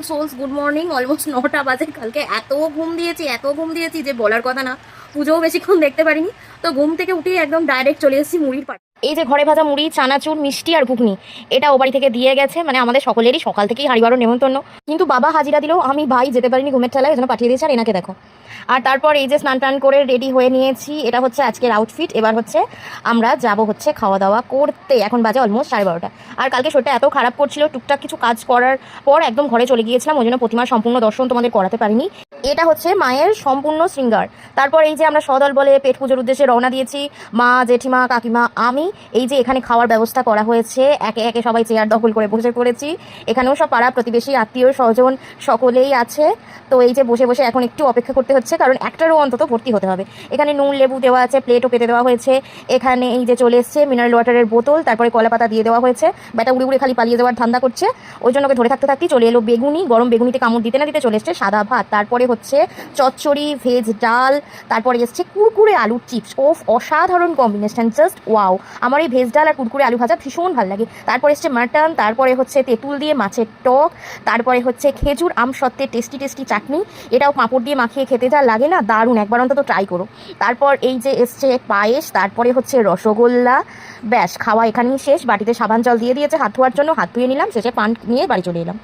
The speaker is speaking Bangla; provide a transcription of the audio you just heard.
Sols good morning. অলমোস্ট 9টা বাজে। কালকে এত ঘুম দিয়েছি যে বলার কথা না। পুজোও বেশিক্ষণ দেখতে পারিনি। তো ঘুম থেকে উঠেই একদম ডাইরেক্ট চলে এসেছি মুড়ির পাড়ে। এই যে ঘরে ভাজা মুড়ি, চানাচুর, মিষ্টি আর ঘুগনি, এটা ও বাড়ি থেকে দিয়ে গেছে। মানে আমাদের সকলেরই সকাল থেকেই হাঁড়ি বারো নেমন্তন্ন। কিন্তু বাবা হাজিরা দিলেও আমি ভাই যেতে পারিনি ঘুমের ঠেলায়, ওই জন্য পাঠিয়ে দিয়েছে। আর এনাকে দেখো। আর তারপর এই যে স্নান টান করে রেডি হয়ে নিয়েছি। এটা হচ্ছে আজকের আউটফিট। এবার হচ্ছে আমরা যাব হচ্ছে খাওয়া দাওয়া করতে। এখন বাজে অলমোস্ট 12:30। আর কালকে শরীরটা এত খারাপ করছিল, টুকটাক কিছু কাজ করার পর একদম ঘরে চলে গিয়েছিলাম, ওই জন্য প্রতিমার সম্পূর্ণ দর্শন তোমাদের করাতে পারিনি। এটা হচ্ছে মায়ের সম্পূর্ণ শৃঙ্গার। তারপর এই যে আমরা সদল বলে পেট পুজোর উদ্দেশ্যে রওনা দিয়েছি। মা, জেঠিমা, কাকিমা, আমি। এই যে এখানে খাওয়ার ব্যবস্থা করা হয়েছে, একে একে সবাই চেয়ার দখল করে বসে পড়েছি। এখানেও সব পাড়া প্রতিবেশী, আত্মীয় স্বজন সকলেই আছে। তো এই যে বসে বসে এখন একটু অপেক্ষা করতে হচ্ছে, কারণ একটারও অন্তত ভর্তি হতে হবে। এখানে নুন লেবু দেওয়া আছে, প্লেটও পেতে দেওয়া হয়েছে। এখানে এই যে চলে এসছে মিনারেল ওয়াটারের বোতল, তারপরে কলা পাতা দিয়ে দেওয়া হয়েছে। বেটা উড়ে উড়ে খালি পালিয়ে যাওয়ার ধান্দা করছে, ওই জন্য ওকে ধরে থাকতে থাকতেই চলে এলো বেগুনি। গরম বেগুনিতে কামড় দিতে না দিতে চলে এসছে সাদা ভাত। তারপরে হচ্ছে চচ্চড়ি, ভেজ ডাল, তারপরে এসছে কুরকুরে আলুর চিপস। ওফ, অসাধারণ কম্বিনেশন, জাস্ট ওয়াও। আমার এই ভেজ ডাল আর কুরকুরে আলু ভাজা ভীষণ ভালো লাগে। তারপরে এসছে মাটন, তারপরে হচ্ছে তেঁতুল দিয়ে মাছের টক, তারপরে হচ্ছে খেজুর আম সত্ত্বে টেস্টি টেস্টি চাটনি। এটাও পাঁপড় দিয়ে মাখিয়ে খেতে যা লাগে না, দারুণ, একবার অন্তত ট্রাই করো। তারপর এই যে এসছে পায়েস, তারপরে হচ্ছে রসগোল্লা। ব্যাস, খাওয়া এখানেই শেষ। বাটিতে সাবান জল দিয়ে দিয়েছে হাত ধোয়ার জন্য, হাত ধুয়ে নিলাম, শেষে পান নিয়ে বাড়ি চলে এলাম।